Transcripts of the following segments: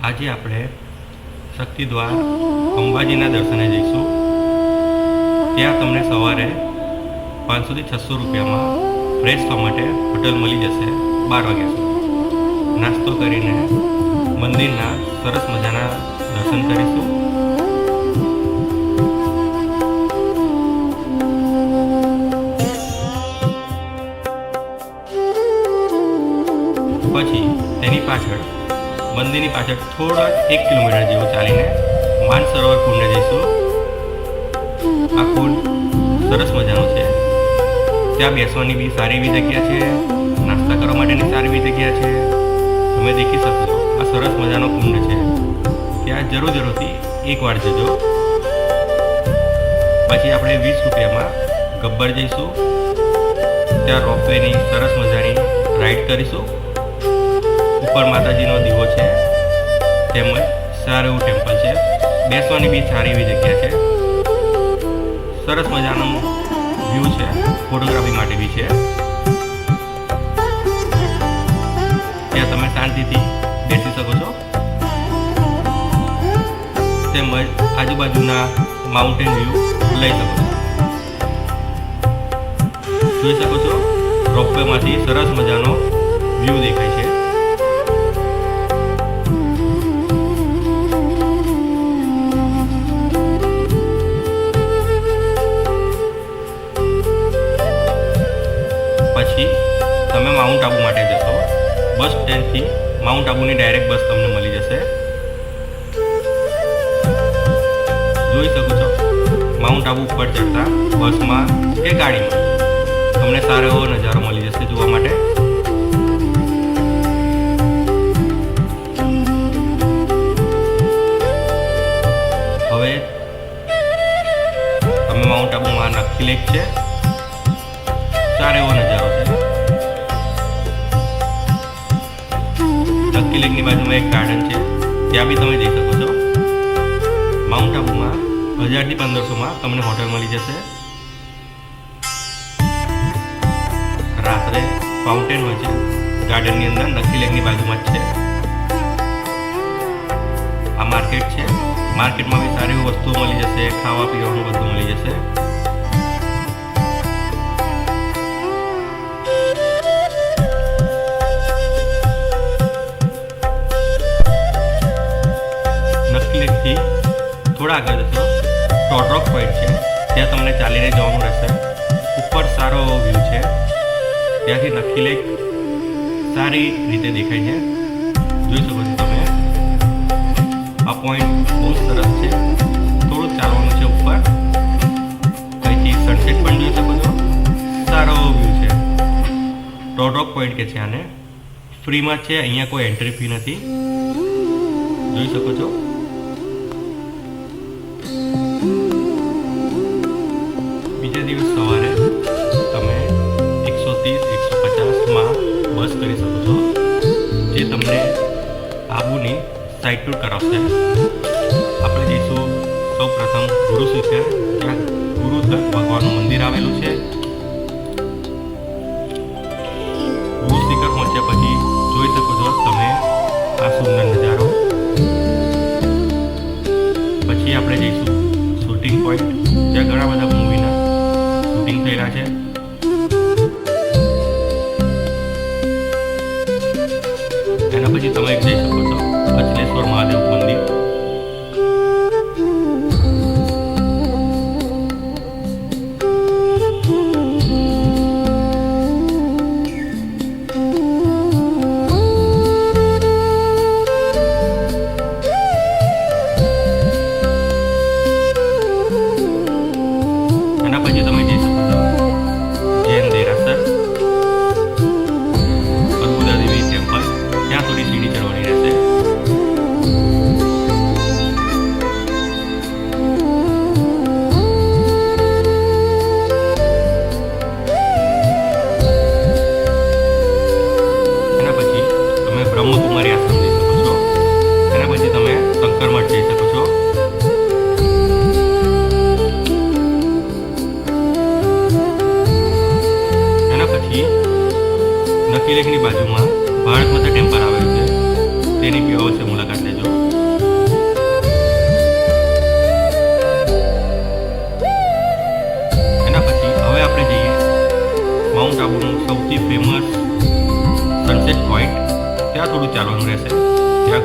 આજે આપણે શક્તિદ્વાર અંબાજીના દર્શને જઈશું। ત્યાં તમને સવારે 500 થી 600 રૂપિયામાં ફ્રેશ થવા માટે હોટલ મળી જશે 12 વાગ્યા સુધી। નાસ્તો કરીને મંદિરના સરસ મજાના દર્શન કરીશું। પછી તેની પાછળ મંદિરની પાછળ થોડા 1 કિલોમીટર જેવું ચાલીને માનસરોવર કુંડે જઈશું। આ કુંડ સરસ મજાનું છે। ત્યાં બેસવાની બી સારી એવી જગ્યા છે, નાસ્તા કરવા માટેની સારી એવી જગ્યા છે। તમે દેખી શકો છો આ સરસ મજાનો કુંડ છે। ત્યાં જરૂરથી એકવાર જજો। પછી આપણે 20 રૂપિયામાં ગબ્બર જઈશું। ત્યાં રોપવેની સરસ મજાની રાઈડ કરીશું। ઉપર માતાજીનો દીવો છે, તેમજ સારું એવું ટેમ્પલ છે। બેસવાની બી સારી એવી જગ્યા છે। સરસ મજાનો વ્યૂ છે, ફોટોગ્રાફી માટે બી છે। ત્યાં તમે શાંતિથી બેસી શકો છો, તેમજ આજુબાજુના માઉન્ટેન વ્યૂ લઈ શકો છો। જોઈ શકો છો રોપવેમાંથી સરસ મજાનો વ્યૂ દેખાય છે। પછી તમે માઉન્ટ આબુ માટે જશો। બસ સ્ટેન્ડથી માઉન્ટ આબુની ડાયરેક્ટ બસ તમને મળી જશે। જોઈ શકો છો માઉન્ટ આબુ ઉપર ચડતા બસમાં કે ગાડીમાં તમને સારો એવો નજારો મળી જશે જોવા માટે। હવે તમે માઉન્ટ આબુમાં નક્કી લેક છે, સારો એવો નજારો છે। નક્કી લેકની બાજુમાં એક ગાર્ડન છે, ત્યાં બી તમે જઈ શકો છો। માઉન્ટ આબુમાં 1000 થી 1500માં તમને હોટલ મળી જશે। રાત્રે ફાઉન્ટેન હોય છે ગાર્ડનની અંદર, નક્કી લેકની બાજુમાં જ છે। આ માર્કેટ છે, માર્કેટમાં બી સારી એવી વસ્તુઓ મળી જશે, ખાવા પીવાનું બધું મળી જશે। નક્કી થોડા આગળ જશો ટોડરોક પોઈન્ટ છે, ત્યાં તમને ચાલીને જવાનું રહેશે। ઉપર સારો વ્યૂ છે, ત્યાંથી નક્કી લેક સારી રીતે દેખાય છે। જોઈ શકો છો તમે આ પોઈન્ટ બહુ સરસ છે। થોડું ચાલવાનું છે ઉપર, અહીંથી સનસેટ પણ જોઈ શકો છો। સારો વ્યૂ છે। ટોડરોક પોઈન્ટ કે છે આને, ફ્રીમાં છે, અહીંયા કોઈ એન્ટ્રી ફી નથી। જોઈ શકો છો બીજા દિવસ સવારે તમે 130-150માં બસ કરી શકો છો, જે તમને આબુની સાઇટ ટૂર કરાવશે। આપણે જઈશું સૌ પ્રથમ ગુરુ શિખર, ત્યાં ગુરુ ભગવાનનું મંદિર આવેલું છે। ગુરુ શિખર પહોંચ્યા પછી જોઈ શકો છો તમે આ સુંદર નજારો। પછી આપણે જઈશું શૂટિંગ પોઈન્ટ, જ્યાં ઘણા બધા મૂવીના શૂટિંગ થયેલા છે। એના પછી તમે જઈ શકો છો અચલેશ્વર મહાદેવ મંદિર।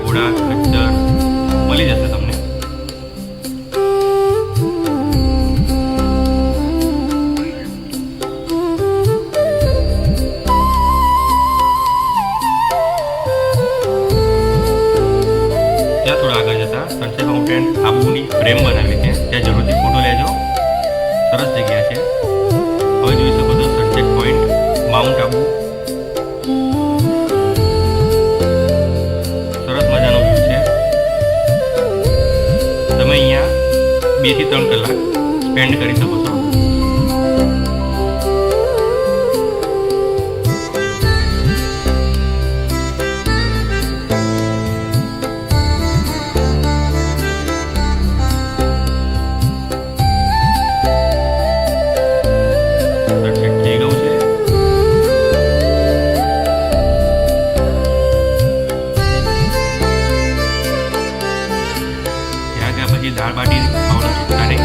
ઘોડા ખચ્ચર મળી જશે તમને. ત્યાં થોડા આગળ જતા સનસેટ માઉન્ટેન આબુની ફ્રેમ બનાવી છે, ત્યાં જરૂરથી ફોટો લેજો. સરસ જગ્યા છે. હવે જોઈ શકો છો સનસેટ પોઈન્ટ માઉન્ટ આબુ. સરસ મજાનો વ્યૂ છે. તમે અહીંયા 2 થી 3 કલાક સ્પેન્ડ કરી શકો છો. સનસેટ થઈ ગયું છે. ત્યાં ગયા પછી દાળ બાટી ખાવાનું ચૂકતા નહીં.